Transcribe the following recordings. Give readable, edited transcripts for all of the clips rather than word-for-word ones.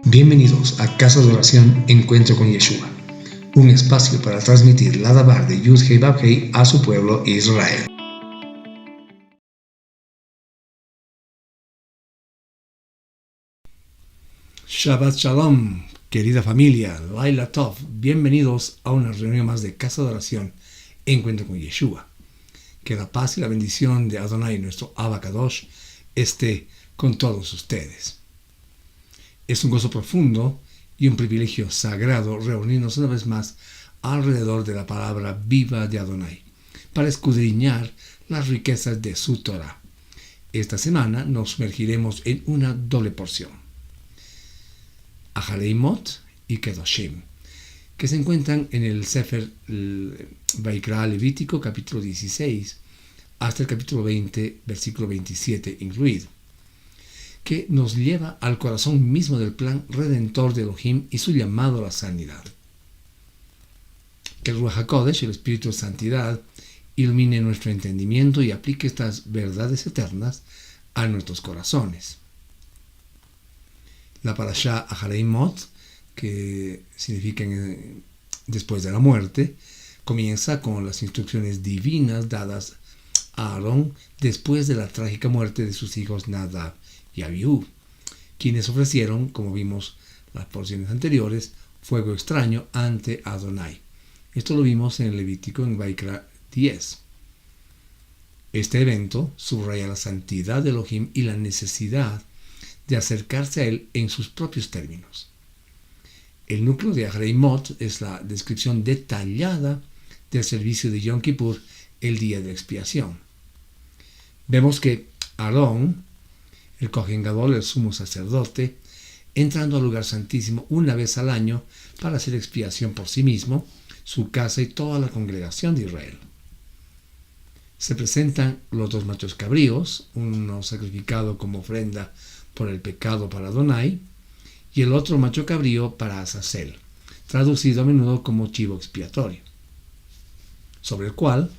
Bienvenidos a Casa de Oración Encuentro con Yeshua, un espacio para transmitir la Dabar de Yud-Hei Vav-Hei a su pueblo Israel. Shabbat Shalom, querida familia, Laila Tov, bienvenidos a una reunión más de Casa de Oración Encuentro con Yeshua. Que la paz y la bendición de Adonai, nuestro Abba Kadosh, esté con todos ustedes. Es un gozo profundo y un privilegio sagrado reunirnos una vez más alrededor de la palabra viva de Adonai para escudriñar las riquezas de su Torah. Esta semana nos sumergiremos en una doble porción, Ahareimot y Kedoshim, que se encuentran en el Sefer Vaikra Levítico, capítulo 16, hasta el capítulo 20, versículo 27 incluido, que nos lleva al corazón mismo del plan redentor de Elohim y su llamado a la sanidad. Que el Ruach HaKodesh, el Espíritu de Santidad, ilumine nuestro entendimiento y aplique estas verdades eternas a nuestros corazones. La parashá Ahareimot, que significa después de la muerte, comienza con las instrucciones divinas dadas a Aarón después de la trágica muerte de sus hijos Nadab y Abiú, quienes ofrecieron, como vimos las porciones anteriores, fuego extraño ante Adonai. Esto lo vimos en el Levítico en Vaikra 10. Este evento subraya la santidad de Elohim y la necesidad de acercarse a él en sus propios términos. El núcleo de Ahareimot es la descripción detallada del servicio de Yom Kippur, el día de expiación. Vemos que Aarón, el Kohen Gadol, el sumo sacerdote, entrando al lugar santísimo una vez al año para hacer expiación por sí mismo, su casa y toda la congregación de Israel. Se presentan los dos machos cabríos, uno sacrificado como ofrenda por el pecado para Adonai, y el otro macho cabrío para Azazel, traducido a menudo como chivo expiatorio, sobre el cual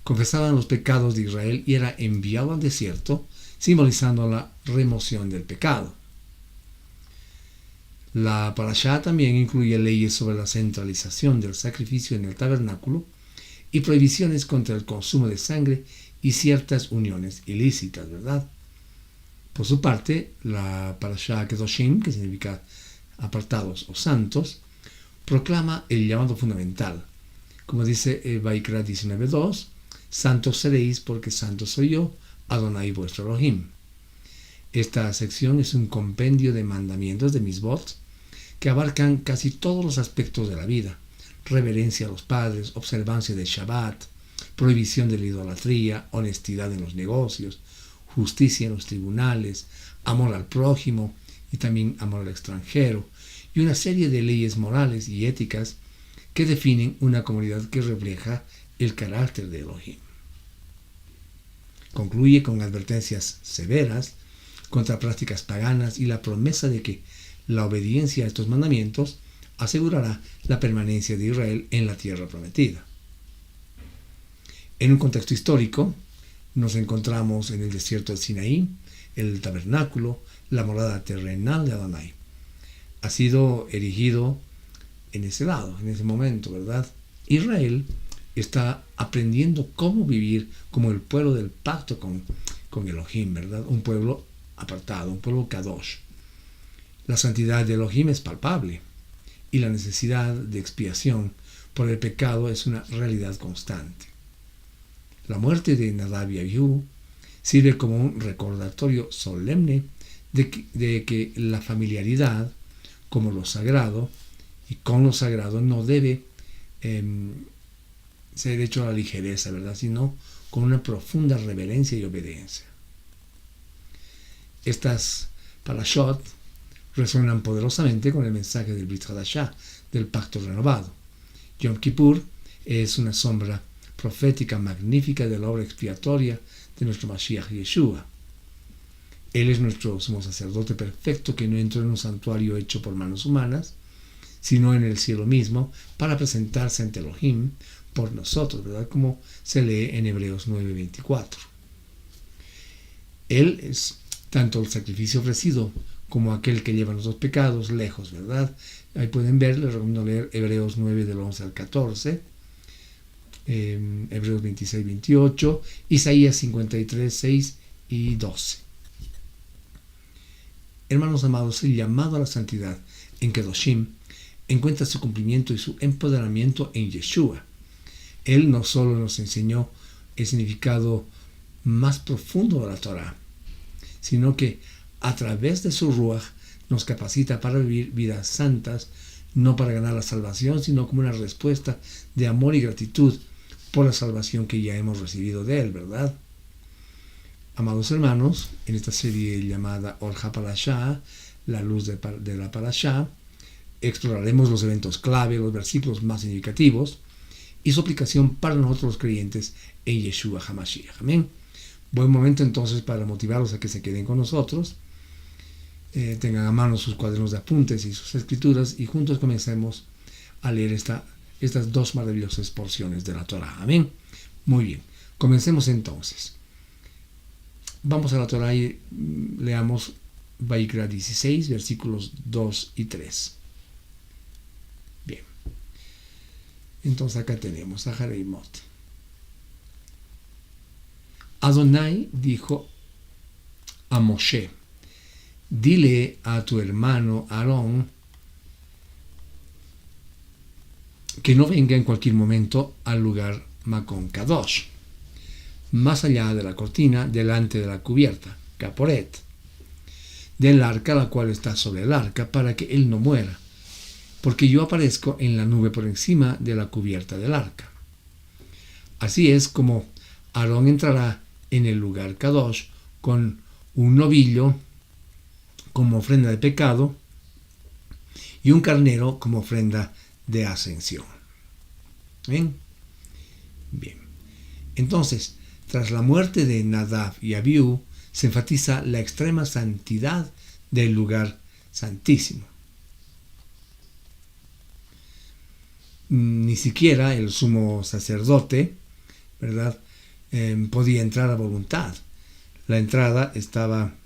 confesaban los pecados de Israel y era enviado al desierto, simbolizando la remoción del pecado. La parashá también incluye leyes sobre la centralización del sacrificio en el tabernáculo y prohibiciones contra el consumo de sangre y ciertas uniones ilícitas, ¿verdad? Por su parte, la parashá Kedoshim, que significa apartados o santos, proclama el llamado fundamental. Como dice Vaikra 19.2, santos seréis porque santo soy yo, Adonai vuestro Elohim. Esta sección es un compendio de mandamientos de Misbot que abarcan casi todos los aspectos de la vida: reverencia a los padres, observancia del Shabbat, prohibición de la idolatría, honestidad en los negocios, justicia en los tribunales, amor al prójimo y también amor al extranjero, y una serie de leyes morales y éticas que definen una comunidad que refleja el carácter de Elohim. Concluye con advertencias severas contra prácticas paganas y la promesa de que la obediencia a estos mandamientos asegurará la permanencia de Israel en la tierra prometida. En un contexto histórico, nos encontramos en el desierto del Sinaí, el tabernáculo, la morada terrenal de Adonai. Ha sido erigido en ese lado, en ese momento, ¿verdad? Israel está aprendiendo cómo vivir como el pueblo del pacto con Elohim, ¿verdad? Un pueblo apartado, un pueblo kadosh. La santidad de Elohim es palpable y la necesidad de expiación por el pecado es una realidad constante. La muerte de Nadab y Abiú sirve como un recordatorio solemne de que la familiaridad como lo sagrado y con lo sagrado no debe ser hecho a la ligereza, ¿verdad?, sino con una profunda reverencia y obediencia. Estas parashot resuenan poderosamente con el mensaje del Brit Hadashah, del pacto renovado. Yom Kippur es una sombra profética magnífica de la obra expiatoria de nuestro Mashiach Yeshua. Él es nuestro sumo sacerdote perfecto que no entró en un santuario hecho por manos humanas, sino en el cielo mismo, para presentarse ante Elohim por nosotros, ¿verdad? Como se lee en Hebreos 9:24. Él es tanto el sacrificio ofrecido como aquel que lleva nuestros pecados lejos, ¿verdad? Ahí pueden ver, les recomiendo leer Hebreos 9 del 11 al 14, Hebreos 26, 28, Isaías 53, 6 y 12. Hermanos amados, el llamado a la santidad en Kedoshim encuentra su cumplimiento y su empoderamiento en Yeshua. Él no solo nos enseñó el significado más profundo de la Torah, sino que a través de su Ruach nos capacita para vivir vidas santas, no para ganar la salvación, sino como una respuesta de amor y gratitud por la salvación que ya hemos recibido de Él, ¿verdad? Amados hermanos, en esta serie llamada Or HaParashá, la luz de la Parashá, exploraremos los eventos clave, los versículos más significativos y su aplicación para nosotros los creyentes en Yeshua HaMashiach. Amén. Buen momento entonces para motivarlos a que se queden con nosotros, tengan a mano sus cuadernos de apuntes y sus escrituras y juntos comencemos a leer estas dos maravillosas porciones de la Torah. Amén. Muy bien, comencemos entonces. Vamos a la Torah y leamos Vaikra 16, versículos 2 y 3. Bien. Entonces acá tenemos a Jareimot. Adonai dijo a Moshe: dile a tu hermano Aarón que no venga en cualquier momento al lugar Makon Kadosh, más allá de la cortina, delante de la cubierta, Caporet, del arca, la cual está sobre el arca, para que él no muera, porque yo aparezco en la nube por encima de la cubierta del arca. Así es como Aarón entrará en el lugar Kadosh con un novillo como ofrenda de pecado y un carnero como ofrenda de ascensión. ¿Bien? Bien. Entonces, tras la muerte de Nadab y Abiú, se enfatiza la extrema santidad del lugar santísimo. Ni siquiera el sumo sacerdote, ¿verdad?, podía entrar a voluntad. La entrada estaba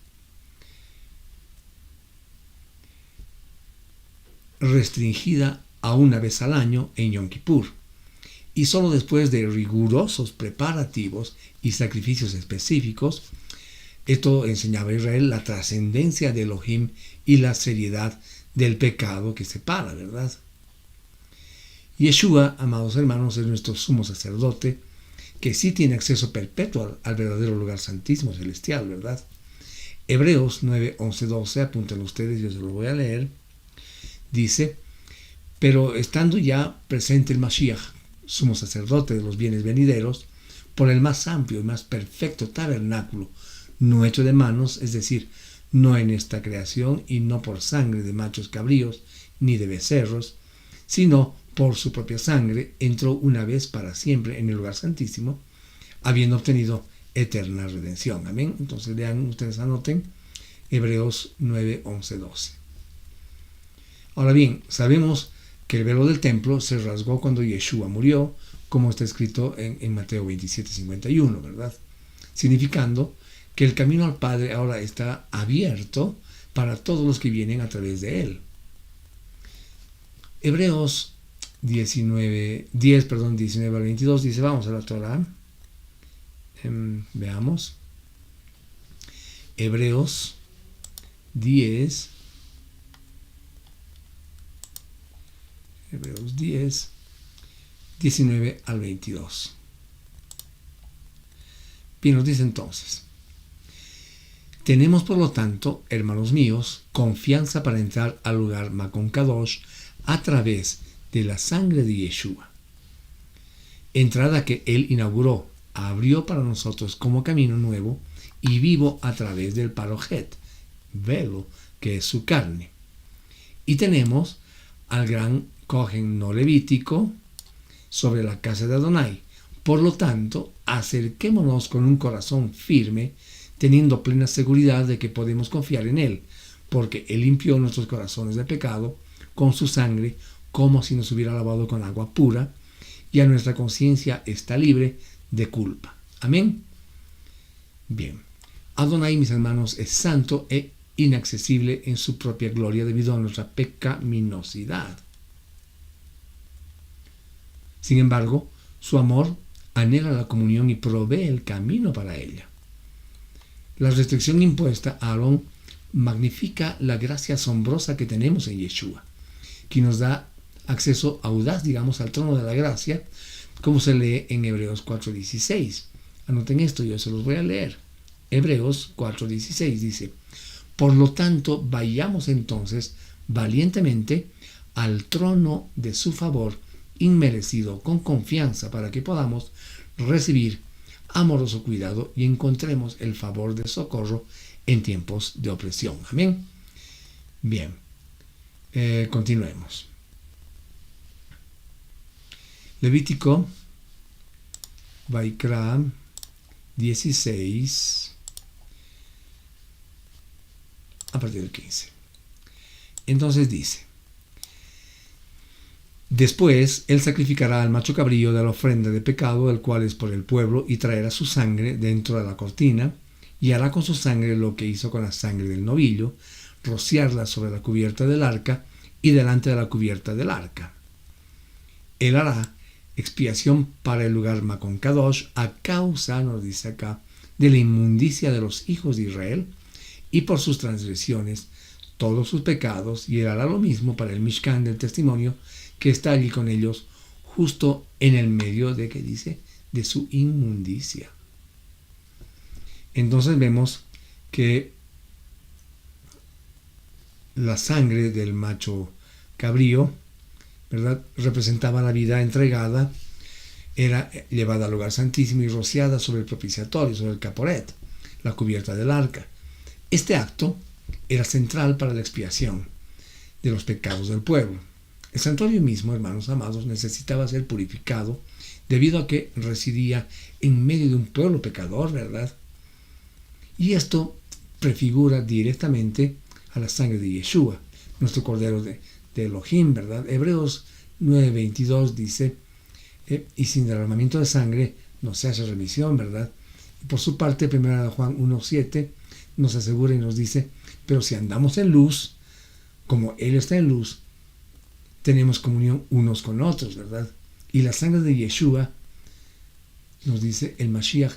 restringida a una vez al año en Yom Kippur, y solo después de rigurosos preparativos y sacrificios específicos. Esto enseñaba a Israel la trascendencia de Elohim y la seriedad del pecado que separa, ¿verdad? Yeshua, amados hermanos, es nuestro sumo sacerdote, que sí tiene acceso perpetuo al verdadero lugar santísimo celestial, ¿verdad? Hebreos 9, 11, 12, apúntenlo ustedes, yo se lo voy a leer. Dice: pero estando ya presente el Mashiach, sumo sacerdote de los bienes venideros, por el más amplio y más perfecto tabernáculo, no hecho de manos, es decir, no en esta creación y no por sangre de machos cabríos ni de becerros, sino por su propia sangre, entró una vez para siempre en el lugar santísimo, habiendo obtenido eterna redención. Amén. Entonces lean, ustedes anoten Hebreos 9, 11, 12. Ahora bien, sabemos que el velo del templo se rasgó cuando Yeshua murió, como está escrito en Mateo 27, 51, ¿verdad? Significando que el camino al Padre ahora está abierto para todos los que vienen a través de él. Hebreos 10 al 22 dice, vamos a la Torah, veamos, Hebreos 10, 19 al 22. Bien, nos dice entonces: tenemos por lo tanto, hermanos míos, confianza para entrar al lugar Makon Kadosh a través de la sangre de Yeshua, entrada que él inauguró, abrió para nosotros como camino nuevo y vivo a través del parojet, velo, que es su carne. Y tenemos al gran Cohen no levítico sobre la casa de Adonai. Por lo tanto, acerquémonos con un corazón firme, teniendo plena seguridad de que podemos confiar en él, porque él limpió nuestros corazones de pecado con su sangre, como si nos hubiera lavado con agua pura, y a nuestra conciencia está libre de culpa. Amén. Bien. Adonai, mis hermanos, es santo e inaccesible en su propia gloria debido a nuestra pecaminosidad. Sin embargo, su amor anhela la comunión y provee el camino para ella. La restricción impuesta a Aarón magnifica la gracia asombrosa que tenemos en Yeshua, que nos da acceso audaz, digamos, al trono de la gracia, como se lee en Hebreos 4:16. Anoten esto, yo se los voy a leer. Hebreos 4:16 dice: por lo tanto, vayamos entonces valientemente al trono de su favor inmerecido con confianza para que podamos recibir amoroso cuidado y encontremos el favor de socorro en tiempos de opresión. Amén. Bien, continuemos. Levítico, Vaikra 16, a partir del 15. Entonces dice: después él sacrificará al macho cabrío de la ofrenda de pecado, el cual es por el pueblo, y traerá su sangre dentro de la cortina, y hará con su sangre lo que hizo con la sangre del novillo, rociarla sobre la cubierta del arca y delante de la cubierta del arca. Él hará expiación para el lugar Makon Kadosh a causa, nos dice acá, de la inmundicia de los hijos de Israel y por sus transgresiones, todos sus pecados, y él hará lo mismo para el Mishkan del testimonio que está allí con ellos, justo en el medio de, ¿qué dice?, de su inmundicia. Entonces vemos que la sangre del macho cabrío, ¿verdad?, representaba la vida entregada, era llevada al lugar santísimo y rociada sobre el propiciatorio, sobre el caporet, la cubierta del arca. Este acto era central para la expiación de los pecados del pueblo. El santuario mismo, hermanos amados, necesitaba ser purificado debido a que residía en medio de un pueblo pecador, ¿verdad? Y esto prefigura directamente a la sangre de Yeshua, nuestro Cordero de Elohim, ¿verdad? Hebreos 9:22 dice: y sin derramamiento de sangre no se hace remisión, ¿verdad? Y por su parte, 1 Juan 1:7 nos asegura y nos dice: pero si andamos en luz, como Él está en luz, tenemos comunión unos con otros, ¿verdad? Y la sangre de Yeshua, nos dice el Mashiach,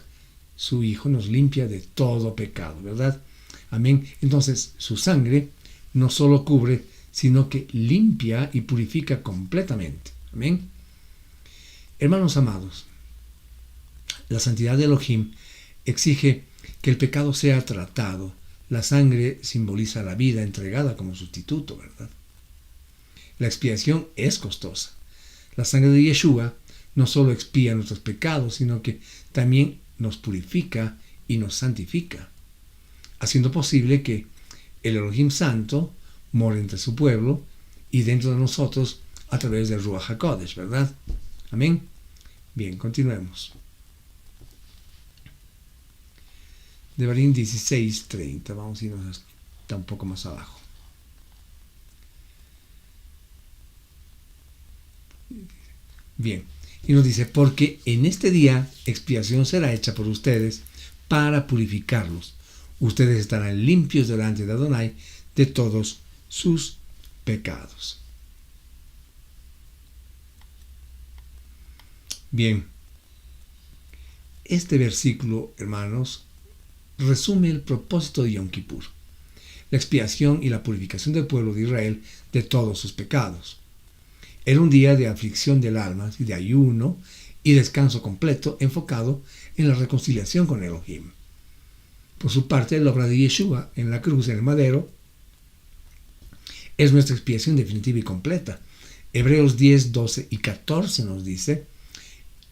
su Hijo, nos limpia de todo pecado, ¿verdad? Amén. Entonces, su sangre no solo cubre, sino que limpia y purifica completamente. Amén. Hermanos amados, la santidad de Elohim exige que el pecado sea tratado. La sangre simboliza la vida entregada como sustituto, ¿verdad? La expiación es costosa. La sangre de Yeshua no solo expía nuestros pecados, sino que también nos purifica y nos santifica, haciendo posible que el Elohim Santo more entre su pueblo y dentro de nosotros a través del Ruach HaKodesh, ¿verdad? Amén. Bien, continuemos. Devarim 16:30. Vamos a irnos hasta un poco más abajo. Bien, y nos dice: porque en este día expiación será hecha por ustedes para purificarlos. Ustedes estarán limpios delante de Adonai de todos sus pecados. Bien, este versículo, hermanos, resume el propósito de Yom Kippur, la expiación y la purificación del pueblo de Israel de todos sus pecados. Era un día de aflicción del alma, de ayuno y descanso completo, enfocado en la reconciliación con Elohim. Por su parte, la obra de Yeshua en la cruz, en el madero, es nuestra expiación definitiva y completa. Hebreos 10, 12 y 14 nos dice: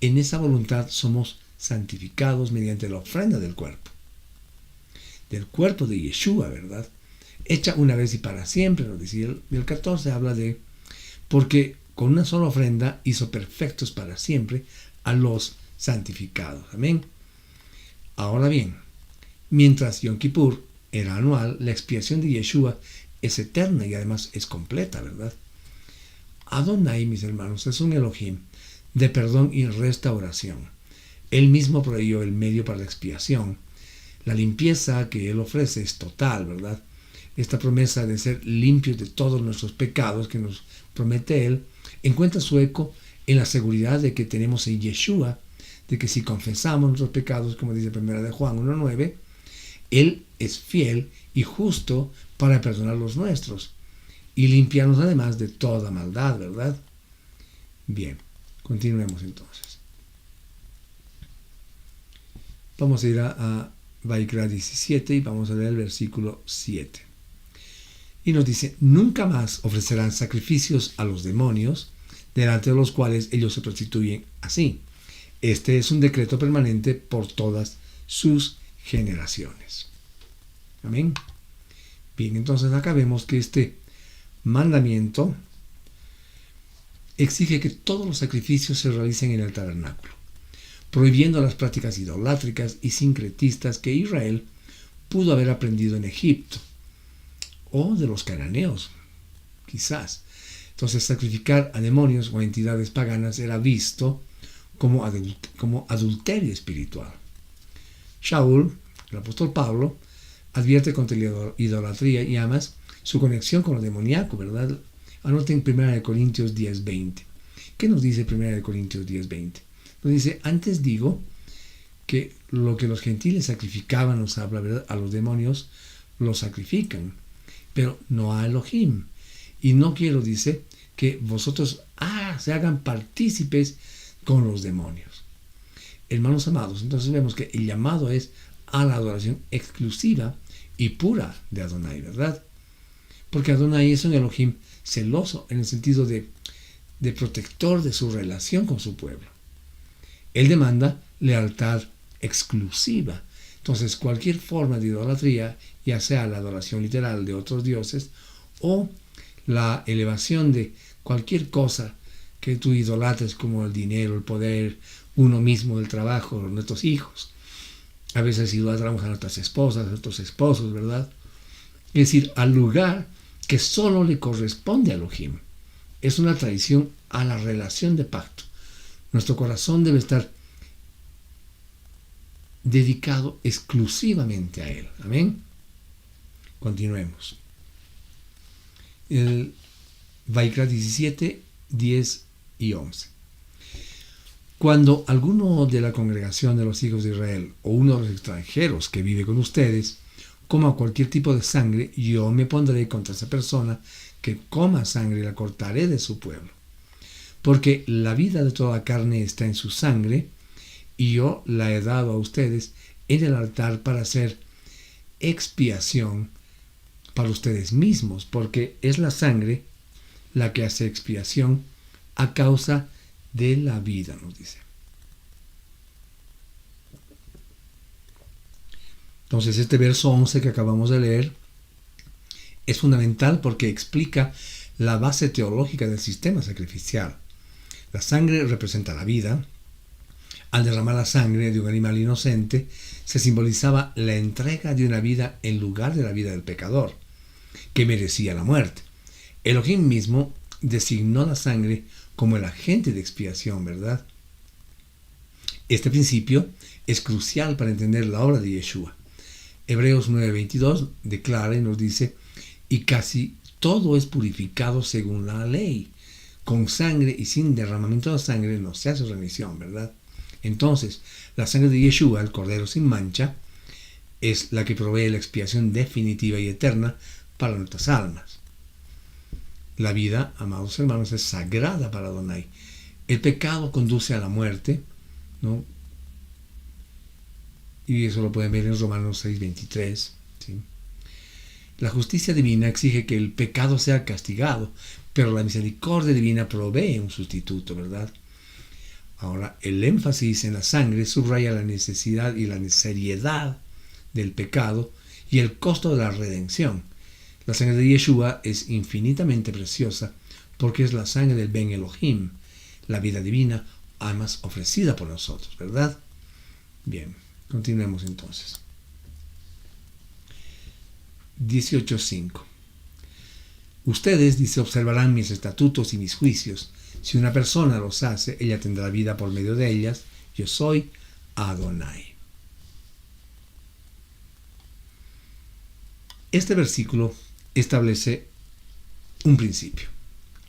en esa voluntad somos santificados mediante la ofrenda del cuerpo de Yeshua, ¿verdad? Hecha una vez y para siempre, nos dice. Y el 14 habla de: porque con una sola ofrenda hizo perfectos para siempre a los santificados. Amén. Ahora bien, mientras Yom Kippur era anual, la expiación de Yeshua es eterna y además es completa, ¿verdad? Adonai, mis hermanos, es un Elohim de perdón y restauración. Él mismo proveyó el medio para la expiación. La limpieza que Él ofrece es total, ¿verdad? esta promesa de ser limpios de todos nuestros pecados que nos promete Él, encuentra su eco en la seguridad de que tenemos en Yeshua, de que si confesamos nuestros pecados, como dice 1 de Juan 1:9, Él es fiel y justo para perdonar los nuestros y limpiarnos además de toda maldad, ¿verdad? Bien, continuemos entonces. Vamos a ir a Vaikra 17 y vamos a leer el versículo 7. Y nos dice: nunca más ofrecerán sacrificios a los demonios, delante de los cuales ellos se prostituyen así. Este es un decreto permanente por todas sus generaciones. Amén. Bien, entonces acá vemos que este mandamiento exige que todos los sacrificios se realicen en el tabernáculo, prohibiendo las prácticas idolátricas y sincretistas que Israel pudo haber aprendido en Egipto o de los cananeos, quizás. Entonces, sacrificar a demonios o a entidades paganas era visto como adulterio espiritual. Shaul, el apóstol Pablo, advierte contra la idolatría y además su conexión con lo demoníaco, ¿verdad? Anoten 1 Corintios 10:20. ¿Qué nos dice 1 Corintios 10:20? Nos dice: antes digo que lo que los gentiles sacrificaban, nos habla, ¿verdad?, a los demonios, lo sacrifican, pero no a Elohim. Y no quiero, dice, que vosotros se hagan partícipes con los demonios. Hermanos amados, entonces vemos que el llamado es a la adoración exclusiva y pura de Adonai, ¿verdad? Porque Adonai es un Elohim celoso en el sentido de protector de su relación con su pueblo. Él demanda lealtad exclusiva. Entonces, cualquier forma de idolatría, ya sea la adoración literal de otros dioses o la elevación de cualquier cosa que tú idolatres, como el dinero, el poder, uno mismo, el trabajo, nuestros hijos. A veces idolatramos a nuestras esposas, a nuestros esposos, ¿verdad? Es decir, al lugar que solo le corresponde a Elohim. Es una traición a la relación de pacto. Nuestro corazón debe estar dedicado exclusivamente a Él. Amén. Continuemos. El Vaikra 17, 10 y 11. Cuando alguno de la congregación de los hijos de Israel o uno de los extranjeros que vive con ustedes coma cualquier tipo de sangre, yo me pondré contra esa persona que coma sangre y la cortaré de su pueblo. Porque la vida de toda carne está en su sangre, y yo la he dado a ustedes en el altar para hacer expiación para ustedes mismos, porque es la sangre la que hace expiación a causa de la vida, nos dice. Entonces, este verso 11 que acabamos de leer es fundamental porque explica la base teológica del sistema sacrificial. La sangre representa la vida. Al derramar la sangre de un animal inocente, se simbolizaba la entrega de una vida en lugar de la vida del pecador, que merecía la muerte. Elohim mismo designó la sangre como el agente de expiación, ¿verdad? Este principio es crucial para entender la obra de Yeshua. Hebreos 9:22 declara y nos dice: y casi todo es purificado según la ley. Con sangre y sin derramamiento de sangre no se hace remisión, ¿verdad? Entonces, la sangre de Yeshua, el Cordero sin mancha, es la que provee la expiación definitiva y eterna para nuestras almas. La vida, amados hermanos, es sagrada para Adonai. El pecado conduce a la muerte, ¿no? Y eso lo pueden ver en Romanos 6:23, ¿sí? La justicia divina exige que el pecado sea castigado, pero la misericordia divina provee un sustituto, ¿verdad? Ahora, el énfasis en la sangre subraya la necesidad y la seriedad del pecado y el costo de la redención. La sangre de Yeshua es infinitamente preciosa porque es la sangre del Ben Elohim, la vida divina, además ofrecida por nosotros, ¿verdad? Bien, continuemos entonces. 18:5. Ustedes, dice, observarán mis estatutos y mis juicios. Si una persona los hace, ella tendrá vida por medio de ellas. Yo soy Adonai. Este versículo establece un principio,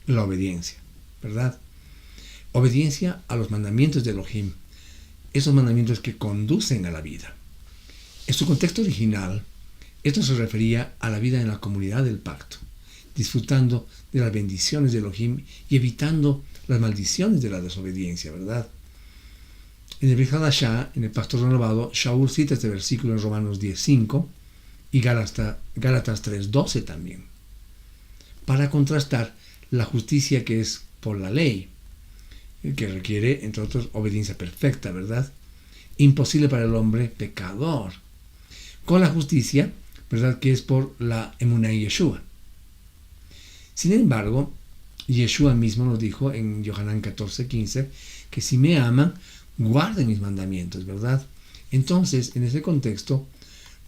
la obediencia, ¿verdad? Obediencia a los mandamientos de Elohim, esos mandamientos que conducen a la vida. En su contexto original, esto se refería a la vida en la comunidad del pacto, disfrutando de las bendiciones de Elohim y evitando las maldiciones de la desobediencia, ¿verdad? En el Brit Hadashah, en el Pacto Renovado, Shaul cita este versículo en Romanos 10:5 y Gálatas 3:12 también, para contrastar la justicia que es por la ley, que requiere, entre otros, obediencia perfecta, ¿verdad? Imposible para el hombre pecador, con la justicia, ¿verdad?, que es por la emuná en Yeshua. Sin embargo, Yeshua mismo nos dijo en Yohanan 14:15 que si me aman, guarden mis mandamientos, ¿verdad? Entonces, en ese contexto,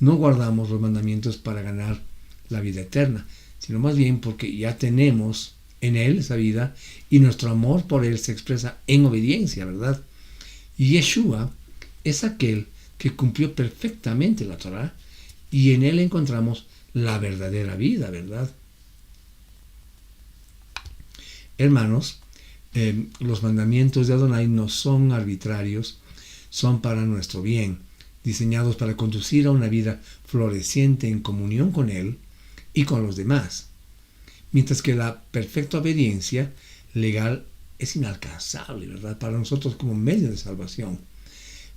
no guardamos los mandamientos para ganar la vida eterna, sino más bien porque ya tenemos en Él esa vida y nuestro amor por Él se expresa en obediencia, ¿verdad? Y Yeshua es aquel que cumplió perfectamente la Torá y en Él encontramos la verdadera vida, ¿verdad? Hermanos, los mandamientos de Adonai no son arbitrarios, son para nuestro bien, diseñados para conducir a una vida floreciente en comunión con Él y con los demás, mientras que la perfecta obediencia legal es inalcanzable, ¿verdad?, para nosotros como medio de salvación.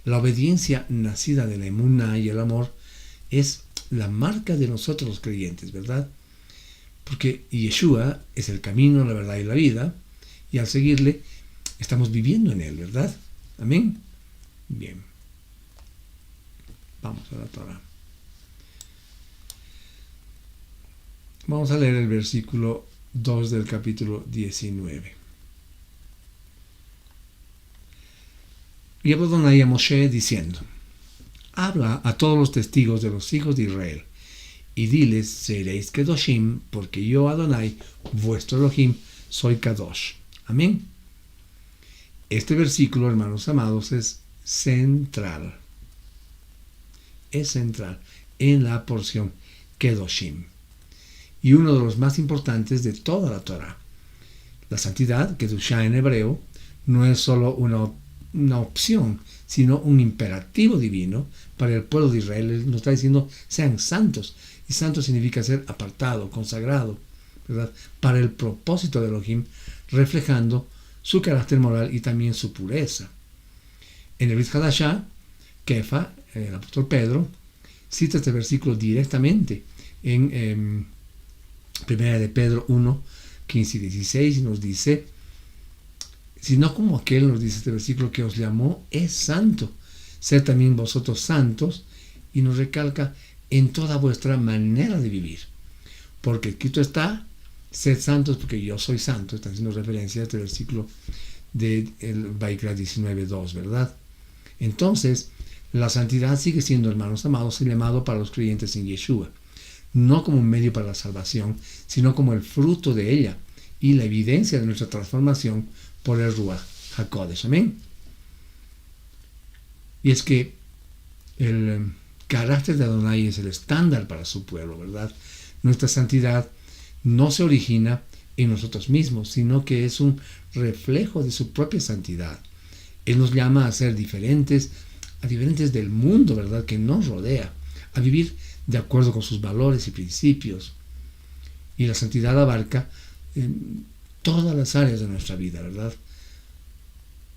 La obediencia nacida de la emuná y el amor es la marca de nosotros los creyentes, ¿verdad? Porque Yeshua es el camino, la verdad y la vida, y al seguirle estamos viviendo en Él, ¿verdad? Amén. Bien. Vamos a la Torah. Vamos a leer el versículo 2 del capítulo 19. Y habló Adonai a Moshe diciendo: habla a todos los testigos de los hijos de Israel, y diles: seréis Kedoshim, porque yo, Adonai, vuestro Elohim, soy Kadosh. Amén. Este versículo, hermanos amados, es central. Es central en la porción Kedoshim. Y uno de los más importantes de toda la Torah. La santidad, Kedushá en hebreo, no es solo una opción, sino un imperativo divino para el pueblo de Israel. Él nos está diciendo: sean santos. Y santo significa ser apartado, consagrado, ¿verdad?, para el propósito de Elohim, reflejando su carácter moral y también su pureza. En el Brit Hadashah, Kefa, el apóstol Pedro, cita este versículo directamente en 1 de Pedro 1, 15 y 16, y nos dice: sino como aquel, nos dice este versículo, que os llamó es santo, sed también vosotros santos, y nos recalca: en toda vuestra manera de vivir, porque escrito está: sed santos porque yo soy santo. Está haciendo referencia a este versículo del Vaikra 19:2, ¿verdad? Entonces, la santidad sigue siendo, hermanos amados, el llamado para los creyentes en Yeshua, no como un medio para la salvación, sino como el fruto de ella y la evidencia de nuestra transformación por el Ruach HaKodesh. Amén. Y es que el carácter de Adonai es el estándar para su pueblo, ¿verdad? Nuestra santidad no se origina en nosotros mismos, sino que es un reflejo de su propia santidad. Él nos llama a ser diferentes, a diferentes del mundo, ¿verdad?, que nos rodea, a vivir de acuerdo con sus valores y principios. Y la santidad abarca todas las áreas de nuestra vida, ¿verdad?,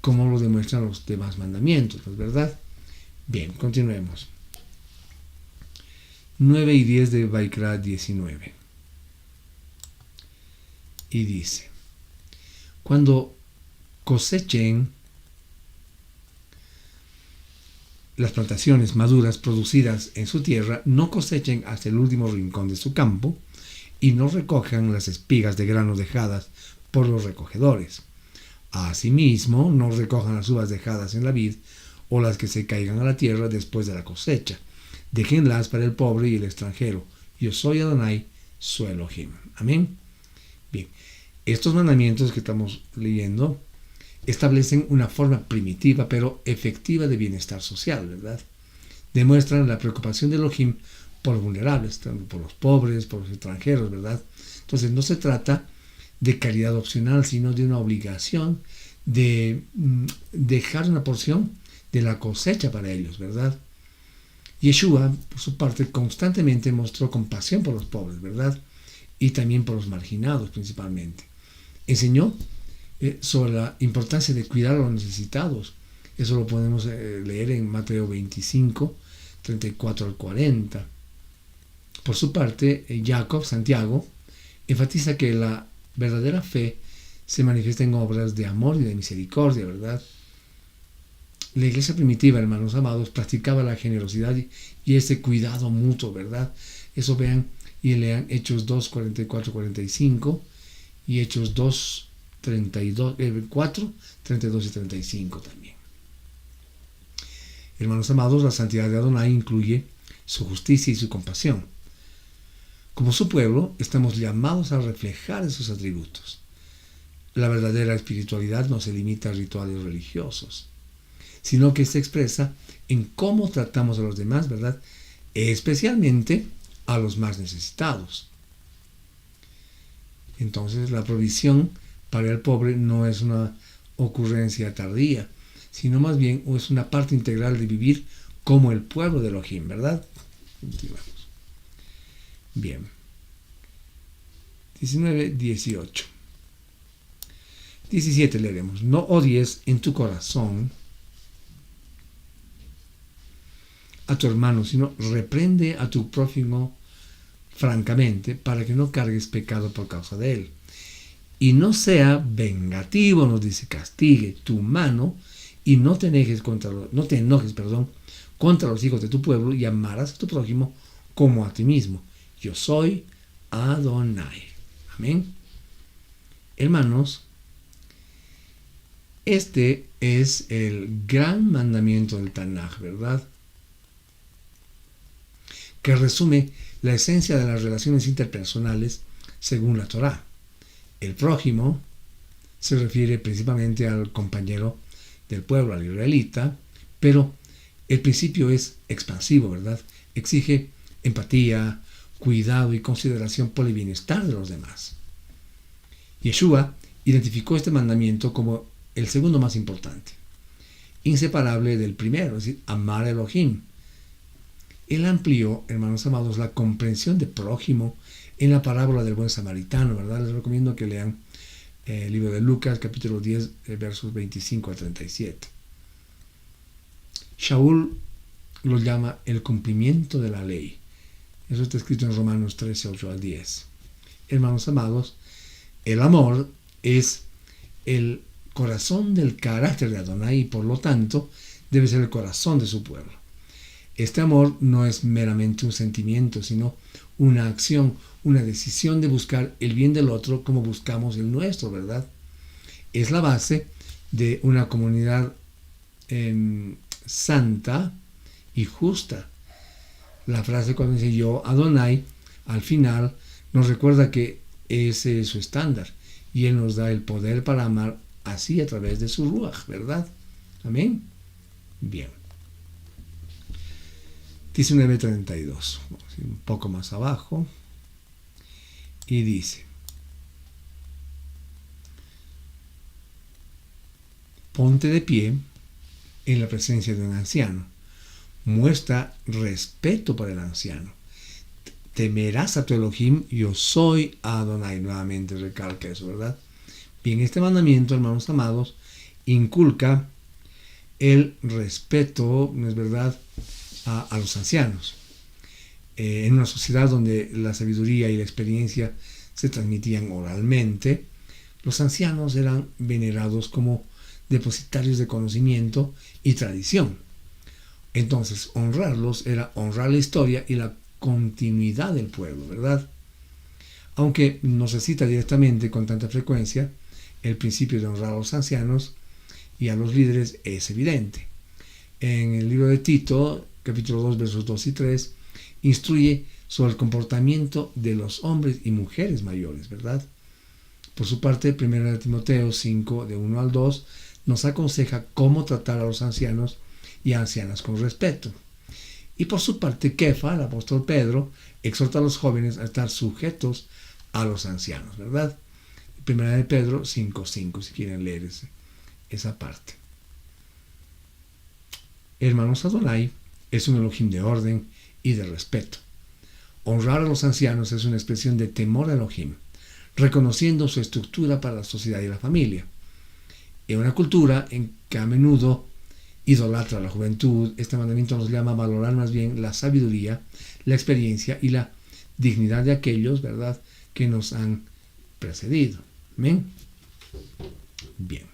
como lo demuestran los demás mandamientos, ¿verdad? Bien, continuemos. 9 y 10 de Vaikra 19. Y dice: cuando cosechen las plantaciones maduras producidas en su tierra, no cosechen hasta el último rincón de su campo, y no recojan las espigas de grano dejadas por los recogedores. Asimismo, no recojan las uvas dejadas en la vid, o las que se caigan a la tierra después de la cosecha. Déjenlas para el pobre y el extranjero. Yo soy Adonai, su Elohim. Amén. Bien, estos mandamientos que estamos leyendo establecen una forma primitiva pero efectiva de bienestar social, ¿verdad? Demuestran la preocupación de Elohim por los vulnerables, por los pobres, por los extranjeros, ¿verdad? Entonces no se trata de caridad opcional, sino de una obligación de dejar una porción de la cosecha para ellos, ¿verdad? Yeshua, por su parte, constantemente mostró compasión por los pobres, ¿verdad? Y también por los marginados principalmente. Enseñó sobre la importancia de cuidar a los necesitados. Eso lo podemos leer en Mateo 25, 34 al 40. Por su parte, Santiago, enfatiza que la verdadera fe se manifiesta en obras de amor y de misericordia, ¿verdad? La iglesia primitiva, hermanos amados, practicaba la generosidad y ese cuidado mutuo, ¿verdad? Eso vean y lean Hechos 2, 44, 45 y Hechos 2, 4, 32 y 35 también. Hermanos amados, la santidad de Adonai incluye su justicia y su compasión. Como su pueblo, estamos llamados a reflejar esos atributos. La verdadera espiritualidad no se limita a rituales religiosos, sino que se expresa en cómo tratamos a los demás, ¿verdad? Especialmente a los más necesitados. Entonces, la provisión para el pobre no es una ocurrencia tardía, sino más bien es una parte integral de vivir como el pueblo de Elohim, ¿verdad? Continuamos. Bien. 19, 18. 17 leeremos. No odies en tu corazón a tu hermano, sino reprende a tu prójimo francamente para que no cargues pecado por causa de él. Y no sea vengativo, nos dice, castigue tu mano y no te enojes contra los hijos de tu pueblo y amarás a tu prójimo como a ti mismo. Yo soy Adonai. Amén. Hermanos, este es el gran mandamiento del Tanaj, ¿verdad? Que resume la esencia de las relaciones interpersonales según la Torá. El prójimo se refiere principalmente al compañero del pueblo, al israelita, pero el principio es expansivo, ¿verdad? Exige empatía, cuidado y consideración por el bienestar de los demás. Yeshua identificó este mandamiento como el segundo más importante, inseparable del primero, es decir, amar a Elohim. Él amplió, hermanos amados, la comprensión de prójimo en la parábola del buen samaritano, ¿verdad? Les recomiendo que lean el libro de Lucas, capítulo 10, versos 25 a 37. Shaul lo llama el cumplimiento de la ley. Eso está escrito en Romanos 13, 8 al 10. Hermanos amados, el amor es el corazón del carácter de Adonai y por lo tanto debe ser el corazón de su pueblo. Este amor no es meramente un sentimiento, sino una acción, una decisión de buscar el bien del otro como buscamos el nuestro, ¿verdad? Es la base de una comunidad santa y justa. La frase cuando dice yo, Adonai, al final nos recuerda que ese es su estándar y Él nos da el poder para amar así a través de su Ruach, ¿verdad? Amén. Bien. 19:32, un poco más abajo, y dice: ponte de pie en la presencia de un anciano, muestra respeto por el anciano, temerás a tu Elohim, yo soy Adonai. Nuevamente recalca eso, ¿verdad? Bien, este mandamiento, hermanos amados, inculca el respeto, ¿no es verdad?, a los ancianos. En una sociedad donde la sabiduría y la experiencia se transmitían oralmente, los ancianos eran venerados como depositarios de conocimiento y tradición. Entonces, honrarlos era honrar la historia y la continuidad del pueblo, ¿verdad? Aunque no se cita directamente con tanta frecuencia, el principio de honrar a los ancianos y a los líderes es evidente. En el libro de Tito, capítulo 2, versos 2 y 3, instruye sobre el comportamiento de los hombres y mujeres mayores, ¿verdad? Por su parte, 1 Timoteo 5, de 1 al 2, nos aconseja cómo tratar a los ancianos y ancianas con respeto. Y por su parte, Kefa, el apóstol Pedro, exhorta a los jóvenes a estar sujetos a los ancianos, ¿verdad? Primera de Pedro 5:5, si quieren leer esa parte. Hermanos, Adonai es un Elohim de orden y de respeto. Honrar a los ancianos es una expresión de temor a Elohim, reconociendo su estructura para la sociedad y la familia. En una cultura en que a menudo idolatra a la juventud, este mandamiento nos llama a valorar más bien la sabiduría, la experiencia y la dignidad de aquellos, ¿verdad?, que nos han precedido. ¿Amén? Bien.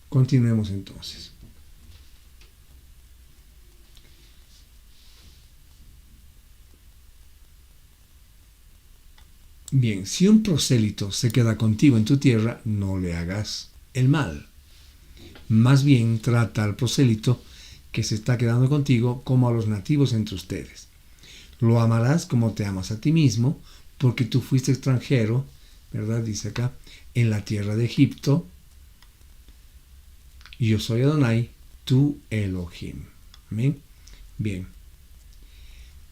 Continuemos entonces. Bien, si un prosélito se queda contigo en tu tierra, no le hagas el mal. Más bien trata al prosélito que se está quedando contigo como a los nativos entre ustedes. Lo amarás como te amas a ti mismo, porque tú fuiste extranjero, ¿verdad? Dice acá, en la tierra de Egipto. Y yo soy Adonai, tu Elohim. Amén. Bien.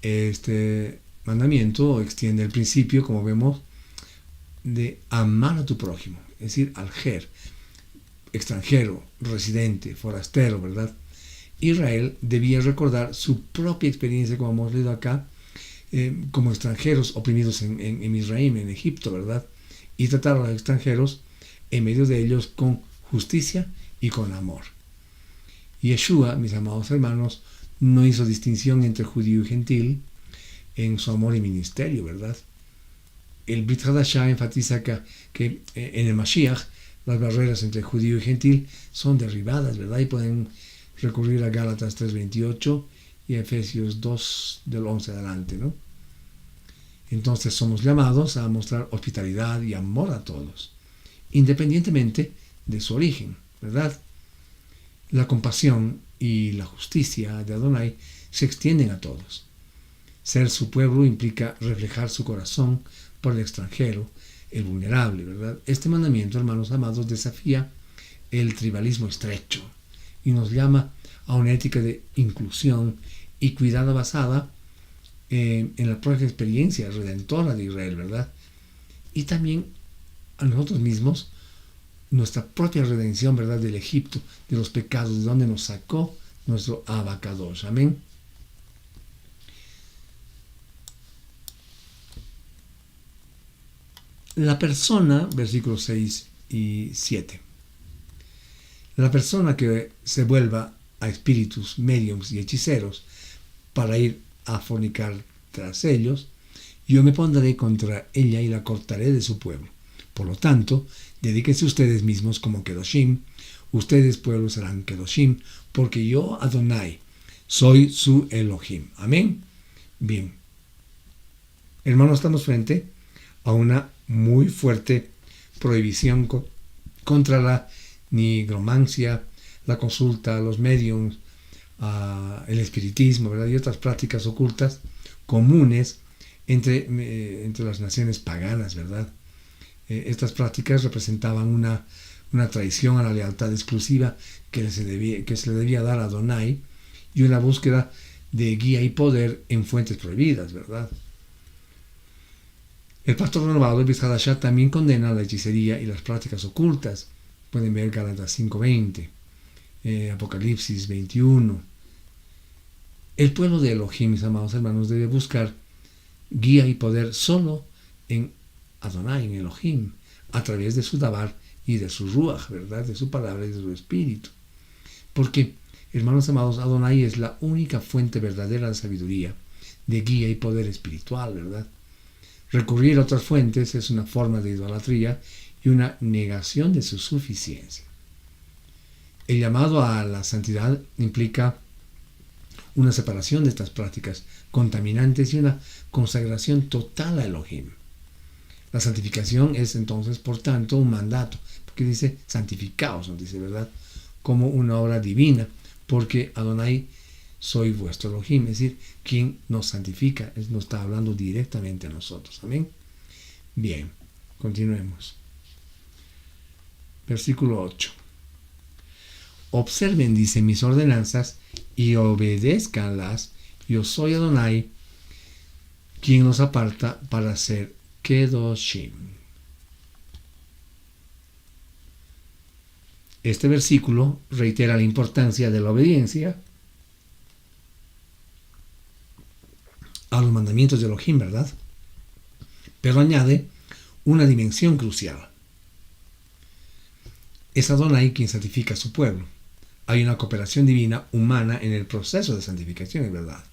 Este mandamiento extiende el principio, como vemos, de amar a tu prójimo, es decir, al ger, extranjero, residente, forastero, ¿verdad? Israel debía recordar su propia experiencia, como hemos leído acá, como extranjeros oprimidos en Misraim, en Egipto, ¿verdad? Y tratar a los extranjeros en medio de ellos con justicia y con amor. Yeshua, mis amados hermanos, no hizo distinción entre judío y gentil en su amor y ministerio, ¿verdad? El Brit Hadashah enfatiza que en el Mashiach las barreras entre judío y gentil son derribadas, ¿verdad? Y pueden recurrir a Gálatas 3:28 y a Efesios 2 del 11 adelante, ¿no? Entonces somos llamados a mostrar hospitalidad y amor a todos, independientemente de su origen, ¿verdad? La compasión y la justicia de Adonai se extienden a todos. Ser su pueblo implica reflejar su corazón por el extranjero, el vulnerable, ¿verdad? Este mandamiento, hermanos amados, desafía el tribalismo estrecho y nos llama a una ética de inclusión y cuidado basada en la propia experiencia redentora de Israel, ¿verdad? Y también a nosotros mismos, nuestra propia redención, ¿verdad?, del Egipto, de los pecados, de donde nos sacó nuestro Abacadosh. Amén. La persona, versículos 6 y 7. La persona que se vuelva a espíritus, mediums y hechiceros para ir a fornicar tras ellos, yo me pondré contra ella y la cortaré de su pueblo. Por lo tanto, dedíquense ustedes mismos como Kedoshim, ustedes pueblos serán Kedoshim, porque yo, Adonai, soy su Elohim. Amén. Bien. Hermanos, estamos frente a una muy fuerte prohibición contra la nigromancia, la consulta a los mediums, el espiritismo, ¿verdad?, y otras prácticas ocultas comunes entre las naciones paganas, ¿verdad? Estas prácticas representaban una traición a la lealtad exclusiva que se le debía dar a Adonai y una búsqueda de guía y poder en fuentes prohibidas, ¿verdad? El pastor renovado, el Brit Hadashah, también condena la hechicería y las prácticas ocultas. Pueden ver Gálatas 5:20, Apocalipsis 21. El pueblo de Elohim, mis amados hermanos, debe buscar guía y poder solo en Adonai, en Elohim, a través de su Dabar y de su Ruach, ¿verdad?, de su palabra y de su espíritu. Porque, hermanos amados, Adonai es la única fuente verdadera de sabiduría, de guía y poder espiritual, ¿verdad? Recurrir a otras fuentes es una forma de idolatría y una negación de su suficiencia. El llamado a la santidad implica una separación de estas prácticas contaminantes y una consagración total a Elohim. La santificación es entonces, por tanto, un mandato, porque dice santificaos, nos dice, ¿verdad?, como una obra divina, porque Adonai soy vuestro Elohim, es decir, quien nos santifica, nos está hablando directamente a nosotros. Amén. Bien, continuemos. Versículo 8. Observen, dice, mis ordenanzas y obedézcanlas Yo soy Adonai, quien los aparta para ser Kedoshim. Este versículo reitera la importancia de la obediencia a los mandamientos de Elohim, ¿verdad? Pero añade una dimensión crucial. Es Adonai quien santifica a su pueblo. Hay una cooperación divina humana en el proceso de santificación, es verdad.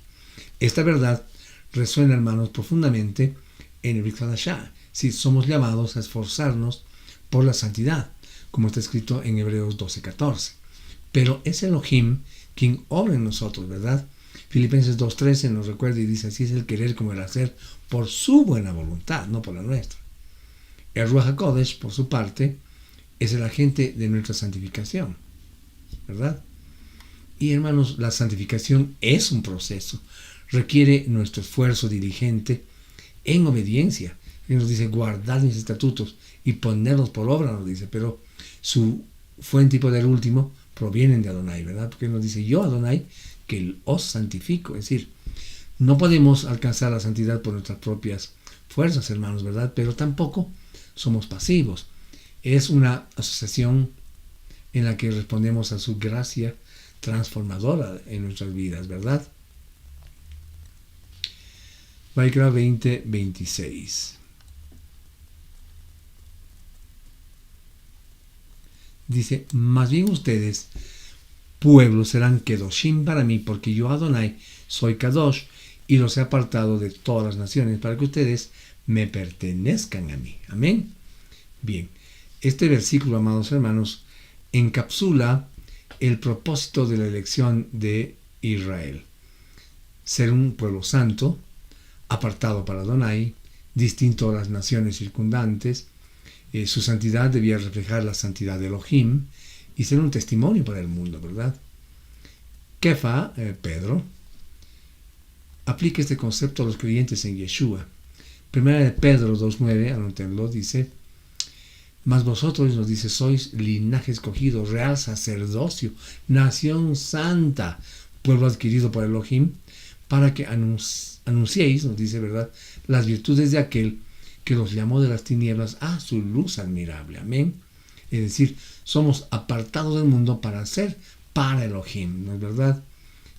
Esta verdad resuena, hermanos, profundamente en el Brit Hadashah. Si somos llamados a esforzarnos por la santidad, como está escrito en Hebreos 12:14. Pero es Elohim quien obra en nosotros, ¿verdad? Filipenses 2:13 nos recuerda y dice: así es el querer como el hacer por su buena voluntad, no por la nuestra. El Ruach HaKodesh, por su parte, es el agente de nuestra santificación, ¿verdad? Y hermanos, la santificación es un proceso, requiere nuestro esfuerzo diligente en obediencia. Él nos dice: guardad mis estatutos y ponerlos por obra, nos dice, pero su fuente y poder último provienen de Adonai, ¿verdad? Porque Él nos dice: yo, Adonai, que os santifico. Es decir, no podemos alcanzar la santidad por nuestras propias fuerzas, hermanos, ¿verdad? Pero tampoco somos pasivos. Es una asociación en la que respondemos a su gracia transformadora en nuestras vidas, ¿verdad? Vaikra 20:26. Dice: más bien ustedes, pueblos, serán Kedoshim para mí, porque yo, Adonai, soy Kadosh, y los he apartado de todas las naciones, para que ustedes me pertenezcan a mí. Amén. Bien, este versículo, amados hermanos, encapsula el propósito de la elección de Israel: ser un pueblo santo, apartado para Adonai, distinto a las naciones circundantes. Su santidad debía reflejar la santidad de Elohim y ser un testimonio para el mundo, ¿verdad? Kefa, Pedro, aplica este concepto a los creyentes en Yeshua. Primera de Pedro 2:9, anótenlo, dice: mas vosotros, nos dice, sois linaje escogido, real sacerdocio, nación santa, pueblo adquirido por Elohim, para que anunciéis, nos dice, ¿verdad?, las virtudes de aquel que los llamó de las tinieblas a su luz admirable. Amén. Es decir, somos apartados del mundo para ser para Elohim, ¿no es verdad?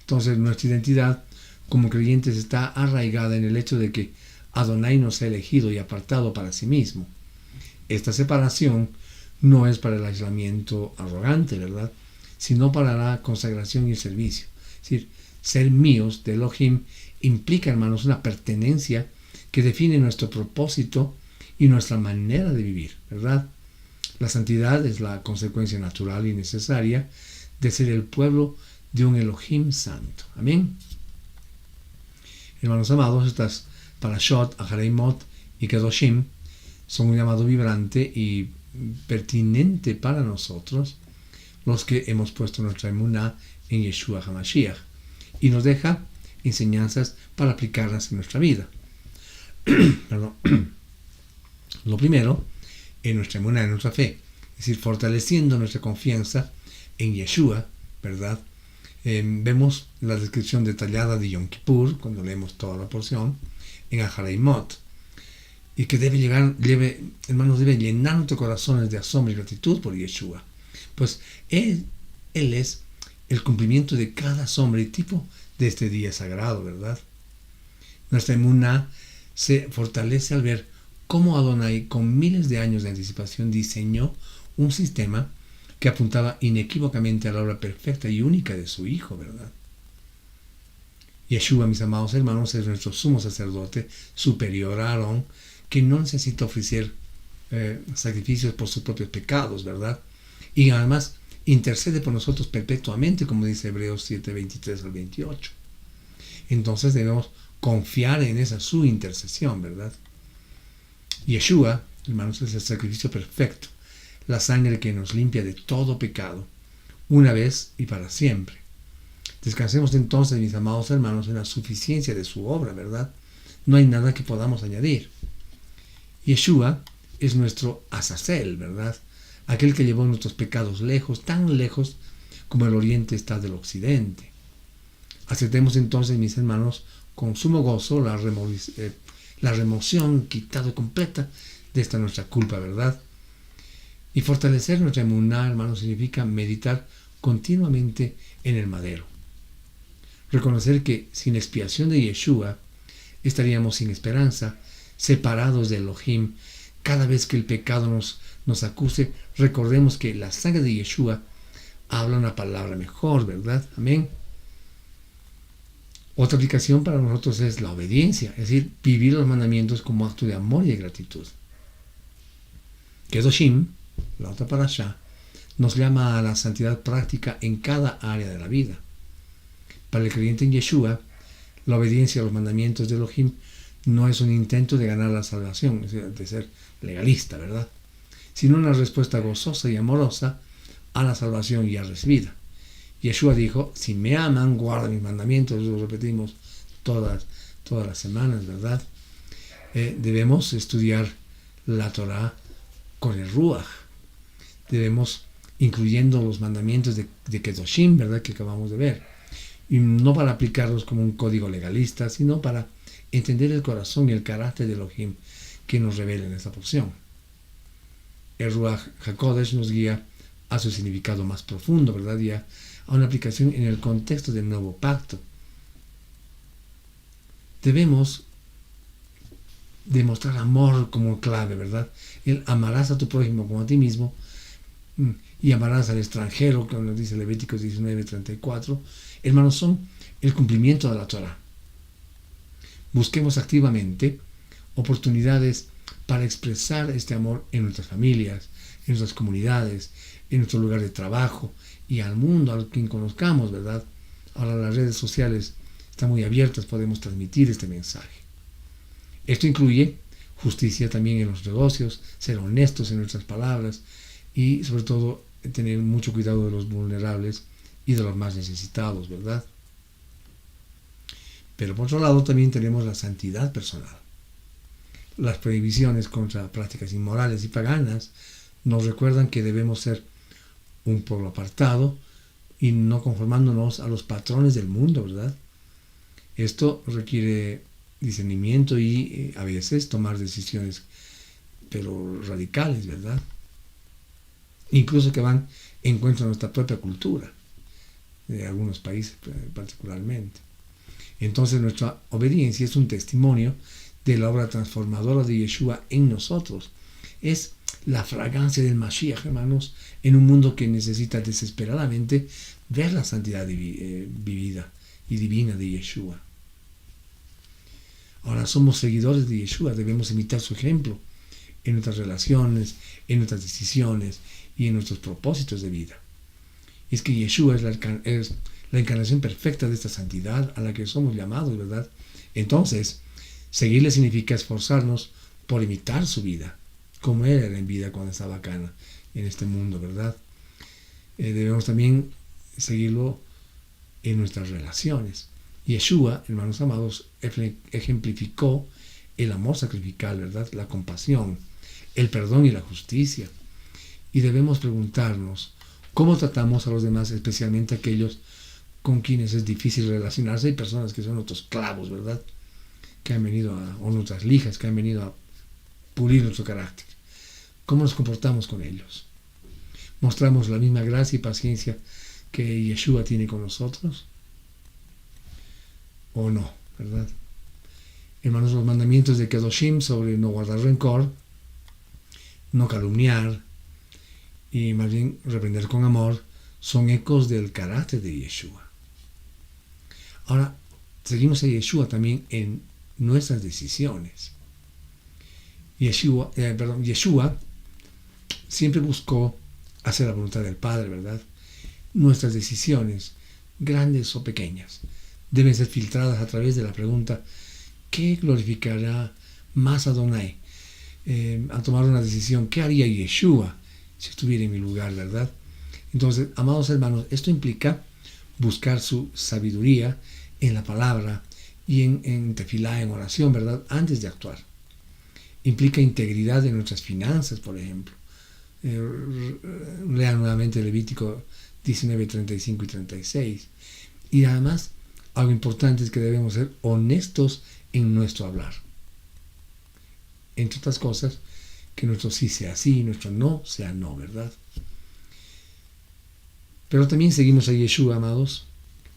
Entonces, nuestra identidad como creyentes está arraigada en el hecho de que Adonai nos ha elegido y apartado para sí mismo. Esta separación no es para el aislamiento arrogante, ¿verdad?, sino para la consagración y el servicio. Es decir, ser míos de Elohim implica, hermanos, una pertenencia que define nuestro propósito y nuestra manera de vivir, ¿verdad? La santidad es la consecuencia natural y necesaria de ser el pueblo de un Elohim santo. Amén. Hermanos amados, estas Parashot, Ahareimot y Kedoshim son un llamado vibrante y pertinente para nosotros, los que hemos puesto nuestra emuná en Yeshua HaMashiach, y nos deja enseñanzas para aplicarlas en nuestra vida. Perdón. Lo primero es nuestra emuná, en nuestra fe, es decir, fortaleciendo nuestra confianza en Yeshua, ¿verdad? Vemos la descripción detallada de Yom Kippur, cuando leemos toda la porción, en Ahareimot, y que hermanos, debe llenar nuestros corazones de asombro y gratitud por Yeshua, pues Él es el cumplimiento de cada sombra y tipo de este día sagrado, ¿verdad? Nuestra emuná se fortalece al ver cómo Adonai, con miles de años de anticipación, diseñó un sistema que apuntaba inequívocamente a la obra perfecta y única de su Hijo, ¿verdad? Yeshua, mis amados hermanos, es nuestro sumo sacerdote superior a Aarón, que no necesita ofrecer sacrificios por sus propios pecados, ¿verdad? Y además intercede por nosotros perpetuamente, como dice Hebreos 7:23-28. Entonces debemos confiar en esa su intercesión, ¿verdad? Yeshua, hermanos, es el sacrificio perfecto, la sangre que nos limpia de todo pecado, una vez y para siempre. Descansemos entonces, mis amados hermanos, en la suficiencia de su obra, ¿verdad? No hay nada que podamos añadir. Yeshua es nuestro Azazel, ¿verdad? Aquel que llevó nuestros pecados lejos, tan lejos como el oriente está del occidente. Aceptemos entonces, mis hermanos, con sumo gozo la remoción quitada completa de esta nuestra culpa, ¿verdad? Y fortalecer nuestra emuná, hermanos, significa meditar continuamente en el madero. Reconocer que sin expiación de Yeshua estaríamos sin esperanza, separados de Elohim. Cada vez que el pecado nos acuse, recordemos que la sangre de Yeshua habla una palabra mejor, ¿verdad? Amén. Otra aplicación para nosotros es la obediencia, es decir, vivir los mandamientos como acto de amor y de gratitud. Kedoshim, la otra parashá, nos llama a la santidad práctica en cada área de la vida. Para el creyente en Yeshua, la obediencia a los mandamientos de Elohim no es un intento de ganar la salvación, es decir, de ser legalista, ¿verdad? Sino una respuesta gozosa y amorosa a la salvación ya recibida. Yeshua dijo, si me aman, guardan mis mandamientos, lo repetimos todas las semanas, ¿verdad? Debemos estudiar la Torah con el Ruach. Debemos, incluyendo los mandamientos de Kedoshim, ¿verdad?, que acabamos de ver. Y no para aplicarlos como un código legalista, sino para entender el corazón y el carácter de Elohim que nos revela en esta porción. El Ruach HaKodesh nos guía a su significado más profundo, ¿verdad?, y a una aplicación en el contexto del nuevo pacto. Debemos demostrar amor como clave, ¿verdad? El amarás a tu prójimo como a ti mismo y amarás al extranjero, como nos dice Levíticos 19:34. Hermanos, son el cumplimiento de la Torah. Busquemos activamente oportunidades para expresar este amor en nuestras familias, en nuestras comunidades, en nuestro lugar de trabajo y al mundo, al quien conozcamos, ¿verdad? Ahora las redes sociales están muy abiertas, podemos transmitir este mensaje. Esto incluye justicia también en los negocios, ser honestos en nuestras palabras y sobre todo tener mucho cuidado de los vulnerables y de los más necesitados, ¿verdad? Pero por otro lado también tenemos la santidad personal. Las prohibiciones contra prácticas inmorales y paganas nos recuerdan que debemos ser un pueblo apartado y no conformándonos a los patrones del mundo, ¿verdad? Esto requiere discernimiento y a veces tomar decisiones, pero radicales, ¿verdad? Incluso que van en contra de nuestra propia cultura, de algunos países particularmente. Entonces nuestra obediencia es un testimonio de la obra transformadora de Yeshua en nosotros. Es la fragancia del Mashiach, hermanos, en un mundo que necesita desesperadamente ver la santidad vivida y divina de Yeshua. Ahora somos seguidores de Yeshua, debemos imitar su ejemplo en nuestras relaciones, en nuestras decisiones y en nuestros propósitos de vida. Es que Yeshua es la encarnación perfecta de esta santidad a la que somos llamados, ¿verdad? Entonces, seguirle significa esforzarnos por imitar su vida, como él era en vida cuando estaba acá en este mundo, ¿verdad? Debemos también seguirlo en nuestras relaciones. Yeshua, hermanos amados, ejemplificó el amor sacrificial, ¿verdad?, la compasión, el perdón y la justicia. Y debemos preguntarnos cómo tratamos a los demás, especialmente aquellos con quienes es difícil relacionarse. Hay personas que son nuestros clavos, ¿verdad?, que han venido o nuestras lijas, que han venido a pulir nuestro carácter. ¿Cómo nos comportamos con ellos? ¿Mostramos la misma gracia y paciencia que Yeshua tiene con nosotros? ¿O no? ¿Verdad? Hermanos, los mandamientos de Kedoshim sobre no guardar rencor, no calumniar y más bien reprender con amor son ecos del carácter de Yeshua. Ahora, seguimos a Yeshua también en nuestras decisiones. Yeshua siempre buscó hacer la voluntad del Padre, ¿verdad? Nuestras decisiones, grandes o pequeñas, deben ser filtradas a través de la pregunta: ¿qué glorificará más a Adonai? Al tomar una decisión, ¿qué haría Yeshua si estuviera en mi lugar, verdad? Entonces, amados hermanos, esto implica buscar su sabiduría en la palabra y en tefilá, en oración, ¿verdad?, antes de actuar. Implica integridad en nuestras finanzas, por ejemplo. Lean nuevamente Levítico 19, 35 y 36. Y además, algo importante es que debemos ser honestos en nuestro hablar. Entre otras cosas, que nuestro sí sea sí y nuestro no sea no, ¿verdad? Pero también seguimos a Yeshua, amados,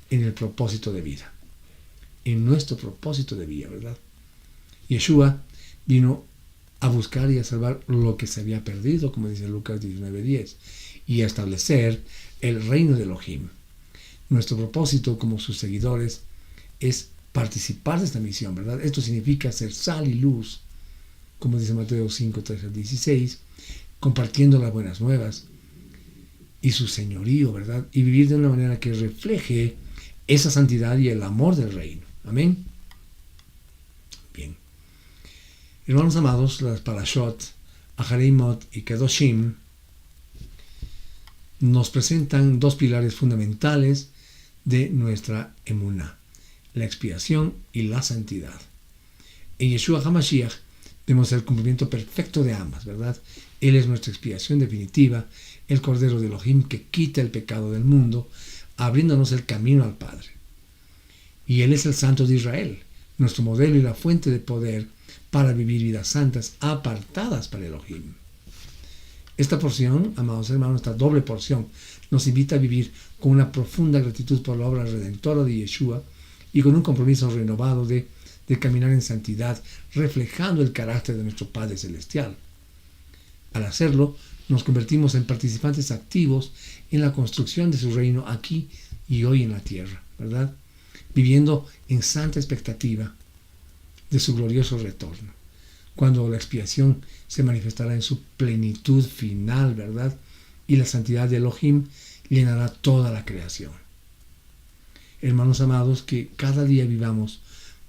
en el propósito de vida. En nuestro propósito de vida, ¿verdad? Yeshua vino a buscar y a salvar lo que se había perdido, como dice Lucas 19:10, y a establecer el reino de Elohim. Nuestro propósito como sus seguidores es participar de esta misión, ¿verdad? Esto significa ser sal y luz, como dice Mateo 5:13-16, compartiendo las buenas nuevas y su señorío, ¿verdad? Y vivir de una manera que refleje esa santidad y el amor del reino. Amén. Bien. Hermanos amados, las parashot, Ahareimot y Kedoshim, nos presentan dos pilares fundamentales de nuestra emuná, la expiación y la santidad. En Yeshua HaMashiach vemos el cumplimiento perfecto de ambas, ¿verdad? Él es nuestra expiación definitiva, el Cordero de Elohim que quita el pecado del mundo, abriéndonos el camino al Padre. Y Él es el Santo de Israel, nuestro modelo y la fuente de poder para vivir vidas santas apartadas para Elohim. Esta porción, amados hermanos, esta doble porción, nos invita a vivir con una profunda gratitud por la obra redentora de Yeshua y con un compromiso renovado de caminar en santidad, reflejando el carácter de nuestro Padre Celestial. Al hacerlo, nos convertimos en participantes activos en la construcción de su reino aquí y hoy en la tierra, ¿verdad? Viviendo en santa expectativa de su glorioso retorno, cuando la expiación se manifestará en su plenitud final, ¿verdad? Y la santidad de Elohim llenará toda la creación. Hermanos amados, que cada día vivamos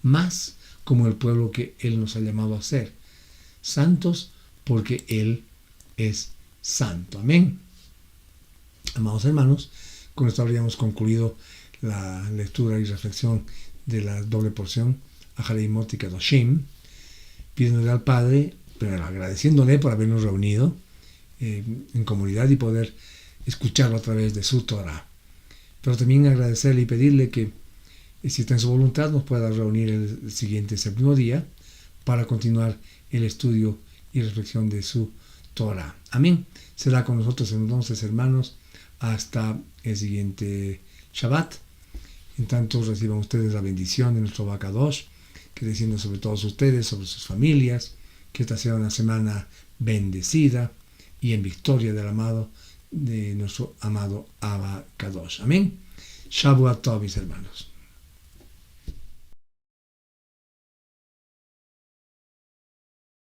más como el pueblo que Él nos ha llamado a ser, santos porque Él es santo. Amén. Amados hermanos, con esto habríamos concluido la lectura y reflexión de la doble porción, Ahareimot y Kedoshim, pidiéndole al Padre, pero agradeciéndole por habernos reunido en comunidad y poder escucharlo a través de su Torah. Pero también agradecerle y pedirle que, si está en su voluntad, nos pueda reunir el siguiente séptimo día para continuar el estudio y reflexión de su Torah. Amén. Será con nosotros entonces, hermanos, hasta el siguiente Shabbat. En tanto, reciban ustedes la bendición de nuestro Bakadosh, que descienda sobre todos ustedes, sobre sus familias, que esta sea una semana bendecida y en victoria de nuestro amado Abba Kadosh. Amén. Shavuot Tov, mis hermanos.